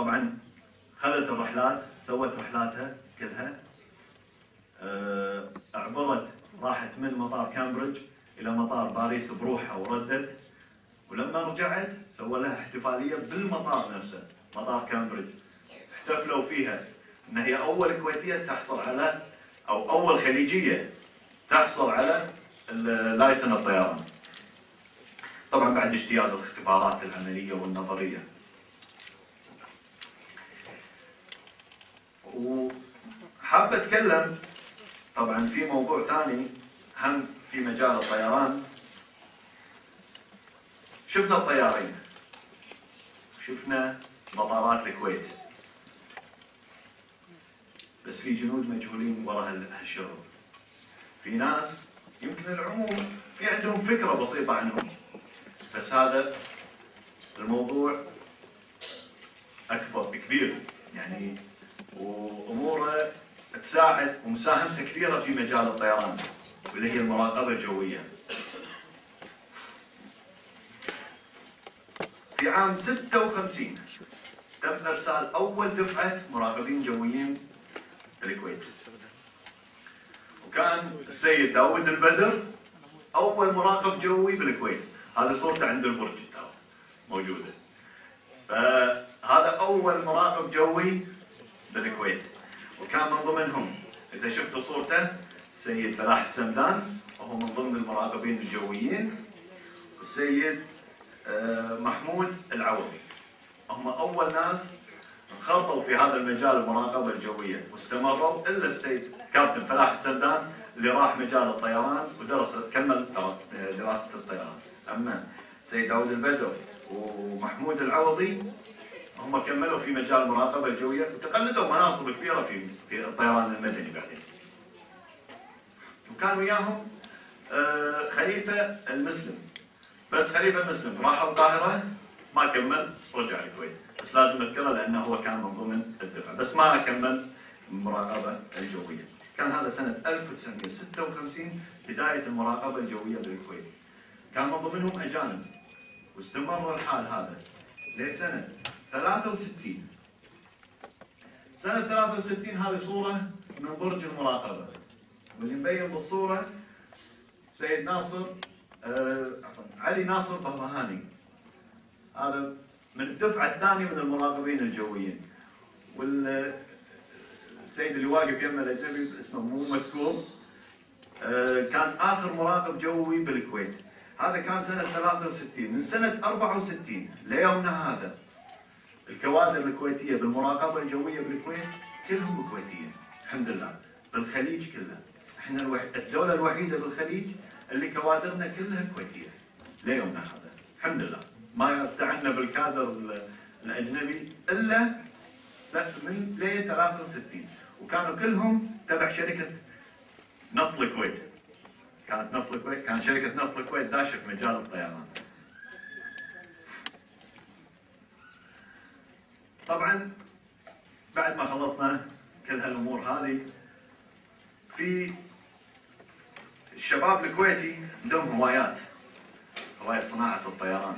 طبعا خذت الرحلات، سوت رحلاتها كلها، عبرت، راحت من مطار كامبريدج الى مطار باريس بروحها وردت، ولما رجعت سووا لها احتفاليه بالمطار نفسه، مطار كامبريدج، احتفلوا فيها ان هي اول كويتيه تحصل على، او اول خليجيه تحصل على لايسن الطيران. طبعا بعد اجتياز الاختبارات العمليه والنظريه. وحاب اتكلم طبعا في موضوع ثاني هم في مجال الطيران. شفنا الطيارين، شفنا مطارات الكويت، بس في جنود مجهولين وراء هالشغل. في ناس يمكن العموم في عندهم فكرة بسيطة عنهم، بس هذا الموضوع أكبر بكبير يعني، وأموره تساعد ومساهمته كبيرة في مجال الطيران، واللي هي المراقبة الجوية. في عام 56 تم إرسال أول دفعة مراقبين جويين بالكويت، وكان السيد داود البدر أول مراقب جوي بالكويت. هذه صورته عند البرج موجودة. فهذا أول مراقب جوي بالكويت، وكان من ضمنهم إذا شفتوا صورته السيد فلاح السمدان، وهو من ضمن المراقبين الجويين، والسيد محمود العوضي. هم أول ناس انخرطوا في هذا المجال المراقبة الجوية واستمروا، إلا السيد كابتن فلاح السمدان اللي راح مجال الطيران ودرس كمل دراسة الطيران. أما سيد داود البدر ومحمود العوضي هم كملوا في مجال المراقبة الجوية وتقلدوا مناصب كبيرة في الطيران المدني بعدين. وكان وياهم خليفة المسلم، بس خليفة المسلم راح القاهرة ما كمل، رجع الكويت، بس لازم اذكره لانه هو كان من ضمن الدفع، بس ما كمل المراقبة الجوية. كان هذا سنة 1956 بداية المراقبة الجوية بالكويت. كان من ضمنهم أجانب، واستمر الحال هذا لسنة 63. سنة 63 هذه صورة من برج المراقبة، واللي مبين بالصورة سيد ناصر علي ناصر بهبهاني، هذا من الدفعة الثانية من المراقبين الجويين. والسيد اللي واقف يمه الأجنبي اسمه مو مذكور، كان آخر مراقب جوي بالكويت. هذا كان سنة 63. من سنة 64 ليومنا هذا الكوادر الكويتية بالمراقبة الجوية بالكويت كلهم كويتيين الحمد لله، بالخليج كله. احنا الدولة الوحيدة بالخليج اللي كوادرنا كلها كويتية ليومنا هذا الحمد لله. ما استعنا بالكادر الأجنبي إلا من ليلة 63، وكانوا كلهم تبع شركة نفط الكويت. كانت نفط الكويت، كان شركة نفط الكويت داشة في مجال الطيران. طبعا بعد ما خلصنا كل هالأمور هذه، في الشباب الكويتي عندهم هوايات صناعة الطيران.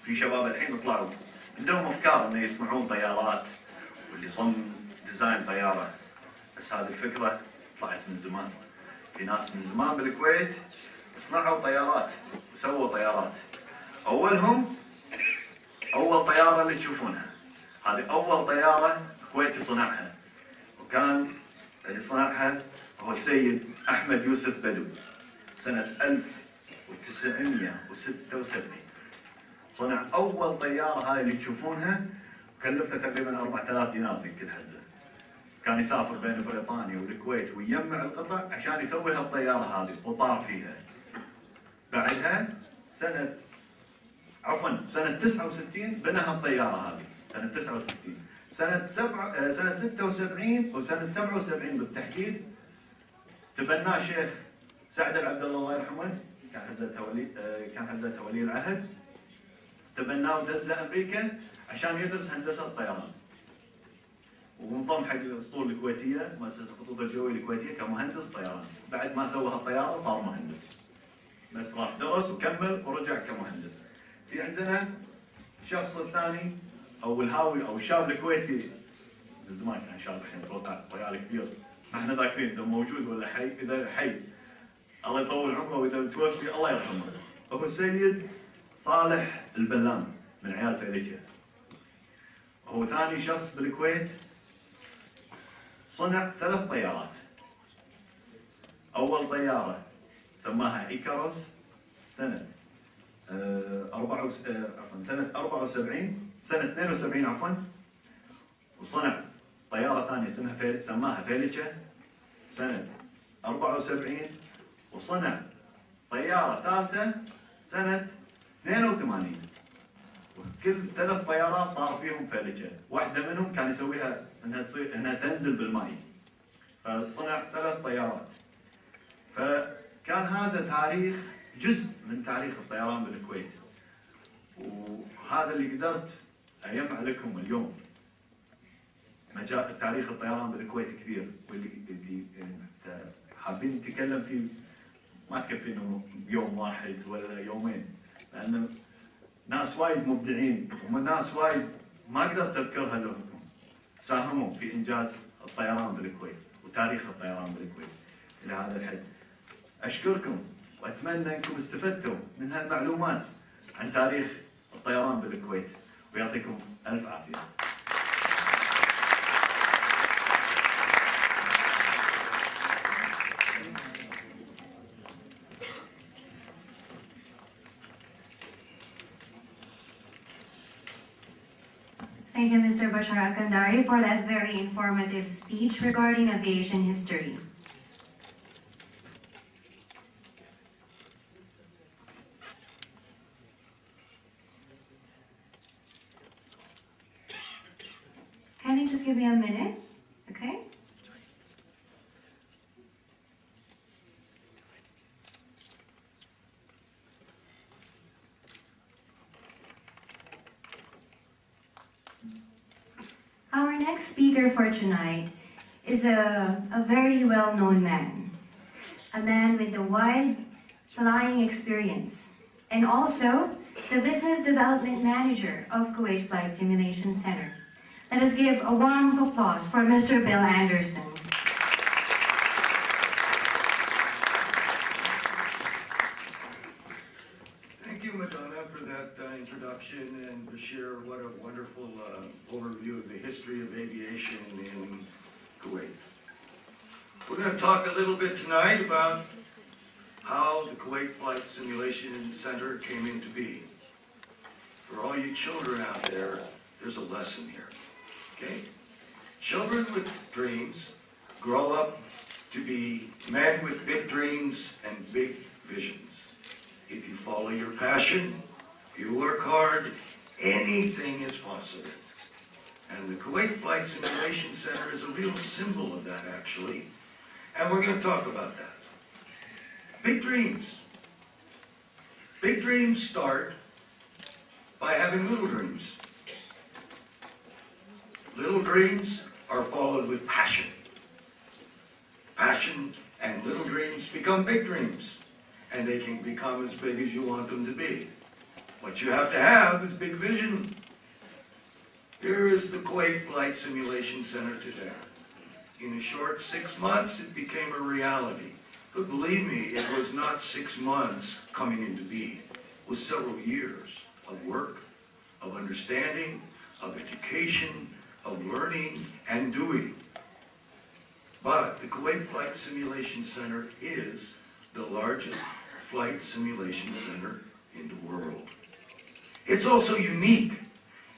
في شباب الحين طلعوا عندهم أفكار إنه يصنعون طيارات واللي يصمم ديزاين طيارة، بس هذه الفكرة طلعت من زمان. في ناس من زمان بالكويت صنعوا طيارات وسووا طيارات. أولهم أول طيارة اللي تشوفونها، هذه أول طيارة كويتي صنعها، وكان اللي صنعها هو السيد أحمد يوسف بدو سنة 1976. صنع أول طيارة هاي اللي تشوفونها، وكلفتها تقريبا 4000 دينار ذيك الهزة. كان يسافر بين بريطانيا والكويت ويجمع القطع عشان يسوي هالطيارة هذه وطار فيها. بعدها سنة 69 بنى هالطيارة هذه سنة 69. سنة 76 وسنة 77 بالتحديد تبناه الشيخ سعد العبد الله يرحمه، كان حزتها ولي العهد. تبناه ودزه امريكا عشان يدرس هندسه طيران، وانضم حق الاسطول الكويتيه، مؤسسه الخطوط الجويه الكويتيه كمهندس طيران. بعد ما سوى هالطياره صار مهندس، بس راح درس وكمل ورجع كمهندس. في عندنا الشخص الثاني او الهاوي او الشاب الكويتي من زمان كان شاب، الحين ريال كبير، احنا ذاكرين اذا موجود ولا حي، اذا حي الله يطول عمره، واذا متوفي الله يرحمه. هو السيد صالح البلام من عيال فيليجة. هو ثاني شخص بالكويت صنع 3 طيارات. اول طياره سماها ايكاروس سنه 72 عفوا، وصنع طياره ثانيه سماها فيليجة سنه 74، وصنع طياره ثالثه سنه 82. وكل 3 طيارات طار فيهم فيليجة، واحده منهم كان يسويها انها تنزل بالماء، فصنع 3 طيارات. فكان هذا تاريخ، جزء من تاريخ الطيران بالكويت، وهذا اللي قدرت اجمع لكم اليوم. مجال تاريخ الطيران بالكويت كبير، واللي حابين نتكلم فيه ما تكفي انه يوم واحد ولا يومين، لان ناس وايد مبدعين ومن ناس وايد ما قدرت اذكرها لكم ساهموا في انجاز الطيران بالكويت وتاريخ الطيران بالكويت الى هذا الحد. اشكركم واتمنى انكم استفدتوا من هالمعلومات عن تاريخ الطيران بالكويت، ويعطيكم الف عافيه. Thank you, Mr. Bashar Al-Khandari, for that very informative speech regarding aviation history. Can you just give me a minute, okay? Our next speaker for tonight is a very well-known man, a man with a wide flying experience, and also the Business Development Manager of Kuwait Flight Simulation Center. Let us give a warm applause for Mr. Bill Anderson. Thank you, Madonna, for that introduction, and Bashar, what a wonderful overview of the history of aviation in Kuwait. We're going to talk a little bit tonight about how the Kuwait Flight Simulation Center came into being. For all you children out there, there's a lesson here, okay? Children with dreams grow up to be men with big dreams and big visions. If you follow your passion, you work hard, anything is possible. And the Kuwait Flight Simulation Center is a real symbol of that, actually. And we're going to talk about that. Big dreams. Big dreams start by having little dreams. Little dreams are followed with passion. Passion and little dreams become big dreams. And they can become as big as you want them to be. What you have to have is big vision. Here is the Kuwait Flight Simulation Center today. In a short 6 months, it became a reality. But believe me, it was not 6 months coming into being. It was several years of work, of understanding, of education, of learning and doing. But the Kuwait Flight Simulation Center is the largest flight simulation center in the world. It's also unique.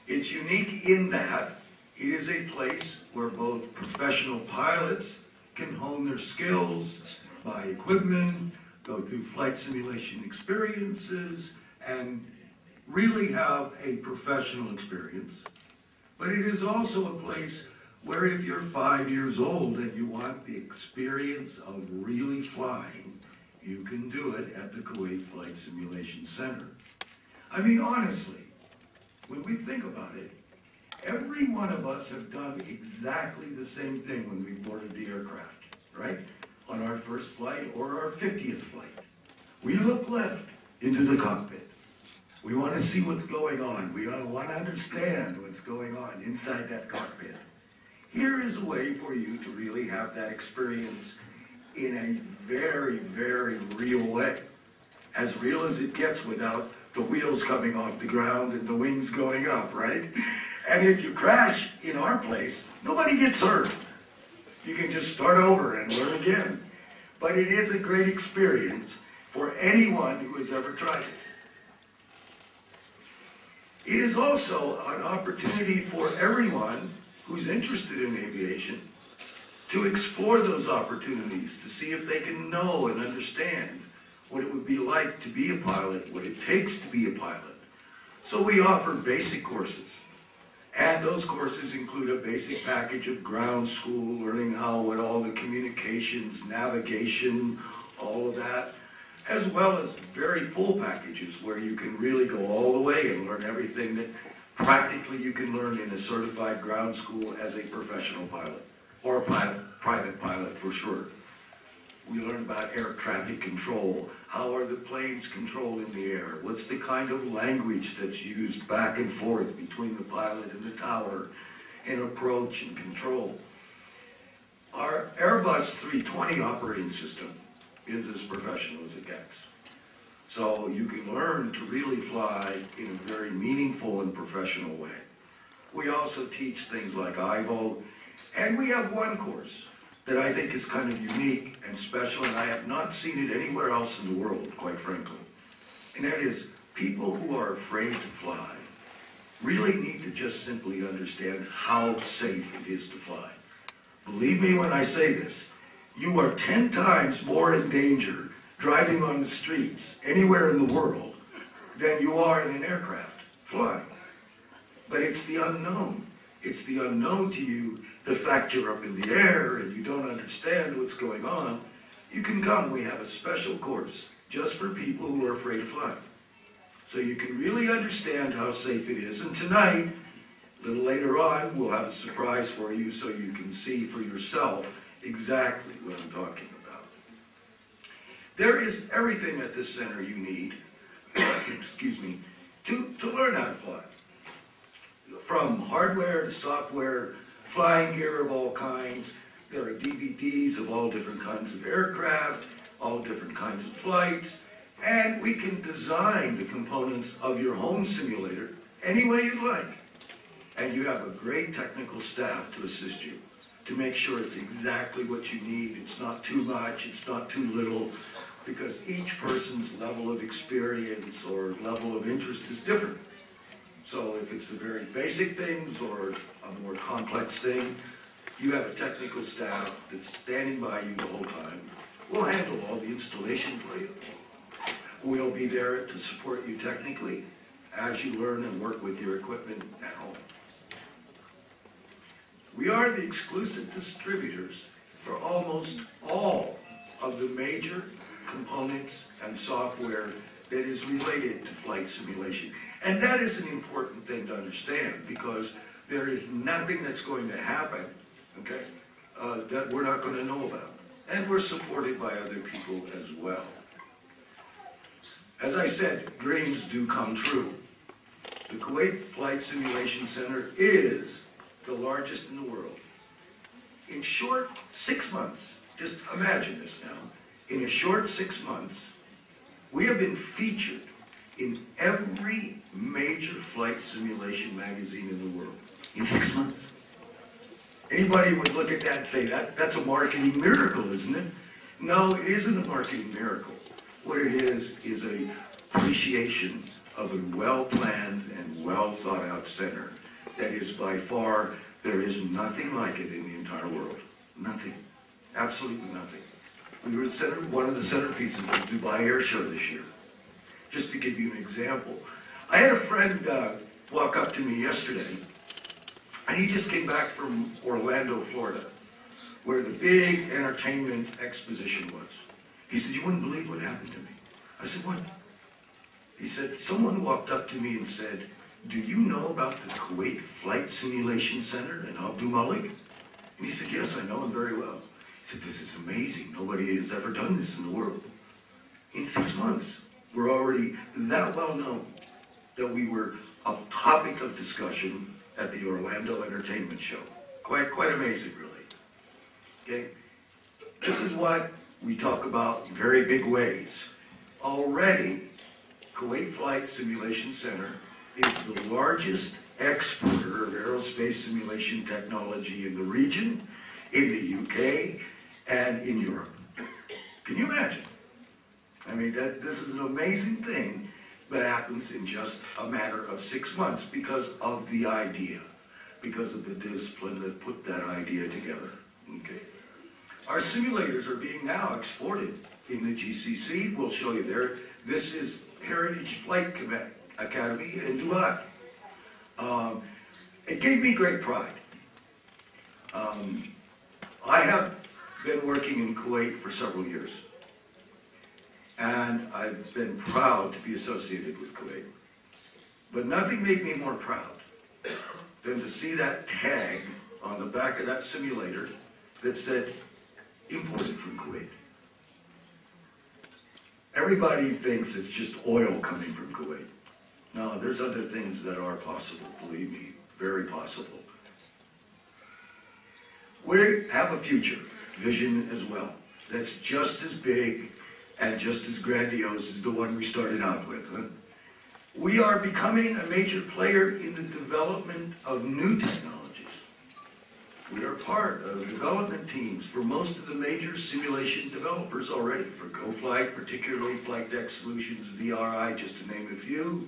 It's unique in that it is a place where both professional pilots can hone their skills, buy equipment, go through flight simulation experiences, and really have a professional experience. But it is also a place where if you're 5 years old and you want the experience of really flying, you can do it at the Kuwait Flight Simulation Center. I mean, honestly, when we think about it, every one of us have done exactly the same thing when we boarded the aircraft, right? On our first flight or our 50th flight. We look left into the cockpit. We want to see what's going on. We want to understand what's going on inside that cockpit. Here is a way for you to really have that experience in a very, very real way. As real as it gets without the wheels coming off the ground and the wings going up, right? And if you crash in our place, nobody gets hurt. You can just start over and learn again. But it is a great experience for anyone who has ever tried it. It is also an opportunity for everyone who's interested in aviation to explore those opportunities, to see if they can know and understand what it would be like to be a pilot, what it takes to be a pilot. So we offer basic courses. And those courses include a basic package of ground school, learning what all the communications, navigation, all of that, as well as very full packages where you can really go all the way and learn everything that practically you can learn in a certified ground school as a professional pilot, or a private pilot for sure. We learn about air traffic control. How are the planes controlled in the air? What's the kind of language that's used back and forth between the pilot and the tower in approach and control? Our Airbus 320 operating system is as professional as it gets. So you can learn to really fly in a very meaningful and professional way. We also teach things like IVO, and we have one course that I think is kind of unique and special, and I have not seen it anywhere else in the world, quite frankly. And that is, people who are afraid to fly really need to just simply understand how safe it is to fly. Believe me when I say this, you are 10 times more in danger driving on the streets anywhere in the world than you are in an aircraft flying. But it's the unknown. It's the unknown to you, the fact you're up in the air and you don't understand what's going on. You can come. We have a special course just for people who are afraid of flying. So you can really understand how safe it is. And tonight, a little later on, we'll have a surprise for you so you can see for yourself exactly what I'm talking about. There is everything at this center you need, excuse me, to learn how to fly. From hardware to software, flying gear of all kinds. There are DVDs of all different kinds of aircraft, all different kinds of flights, and we can design the components of your home simulator any way you'd like. And you have a great technical staff to assist you, to make sure it's exactly what you need. It's not too much, it's not too little, because each person's level of experience or level of interest is different. So if it's the very basic things or a more complex thing, you have a technical staff that's standing by you the whole time. We'll handle all the installation for you. We'll be there to support you technically as you learn and work with your equipment at home. We are the exclusive distributors for almost all of the major components and software that is related to flight simulation. And that is an important thing to understand, because there is nothing that's going to happen, okay, that we're not going to know about. And we're supported by other people as well. As I said, dreams do come true. The Kuwait Flight Simulation Center is the largest in the world. In short 6 months, just imagine this now, in a short 6 months, we have been featured in every major flight simulation magazine in the world in 6 months. Anybody would look at that and say, that's a marketing miracle, isn't it? No, it isn't a marketing miracle. What it is a appreciation of a well-planned and well-thought-out center that is by far, there is nothing like it in the entire world. Nothing. Absolutely nothing. We were one of the centerpieces of the Dubai Air Show this year. Just to give you an example. I had a friend walk up to me yesterday, and he just came back from Orlando, Florida, where the big entertainment exposition was. He said, "You wouldn't believe what happened to me." I said, "What?" He said, "Someone walked up to me and said, 'Do you know about the Kuwait Flight Simulation Center in Abdulmalik?' And he said, 'Yes, I know him very well.' He said, 'This is amazing. Nobody has ever done this in the world.' In 6 months, we're already that well known. that we were a topic of discussion at the Orlando Entertainment Show. Quite amazing, really. Okay? This is what we talk about in very big ways. Already, Kuwait Flight Simulation Center is the largest exporter of aerospace simulation technology in the region, in the UK, and in Europe. Can you imagine? I mean, this is an amazing thing that happens in just a matter of 6 months because of the idea, because of the discipline that put that idea together. Okay. Our simulators are being now exported in the GCC. We'll show you there. This is Heritage Flight Academy in Dubai. It gave me great pride. I have been working in Kuwait for several years, and I've been proud to be associated with Kuwait. But nothing made me more proud than to see that tag on the back of that simulator that said, imported from Kuwait. Everybody thinks it's just oil coming from Kuwait. No, there's other things that are possible, believe me, very possible. We have a future vision as well that's just as big and just as grandiose as the one we started out with. Huh? We are becoming a major player in the development of new technologies. We are part of development teams for most of the major simulation developers already, for GoFlight, particularly Flight Deck Solutions, VRI, just to name a few.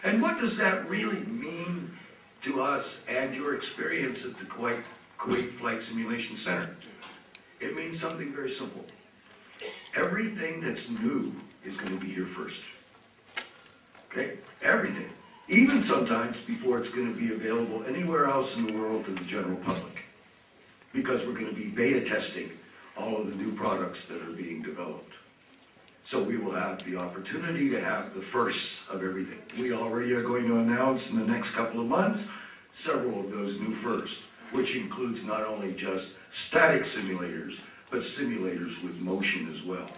And what does that really mean to us and your experience at the Kuwait Flight Simulation Center? It means something very simple. Everything that's new is going to be here first. Okay? Everything. Even sometimes before it's going to be available anywhere else in the world to the general public. Because we're going to be beta testing all of the new products that are being developed. So we will have the opportunity to have the firsts of everything. We already are going to announce in the next couple of months several of those new firsts, which includes not only just static simulators, but simulators with motion as well.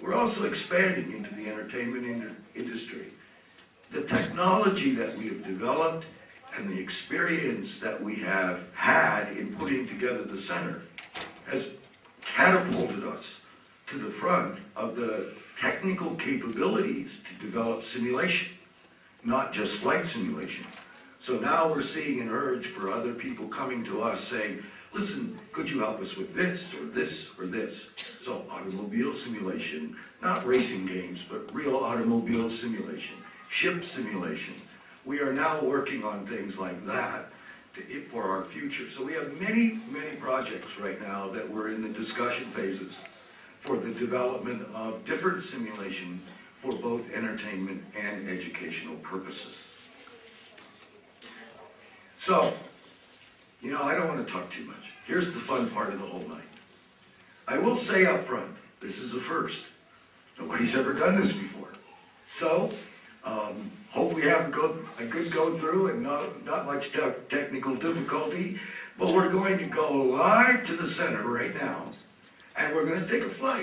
We're also expanding into the entertainment industry. The technology that we have developed and the experience that we have had in putting together the center has catapulted us to the front of the technical capabilities to develop simulation, not just flight simulation. So now we're seeing an urge for other people coming to us saying, listen, could you help us with this or this or this? So automobile simulation, not racing games, but real automobile simulation, ship simulation. We are now working on things like that for our future. So we have many, many projects right now that we're in the discussion phases for the development of different simulation for both entertainment and educational purposes. So, I don't want to talk too much. Here's the fun part of the whole night. I will say up front, this is a first. Nobody's ever done this before. So, hope we have a good go through and not much technical difficulty, but we're going to go live to the center right now, and we're going to take a flight.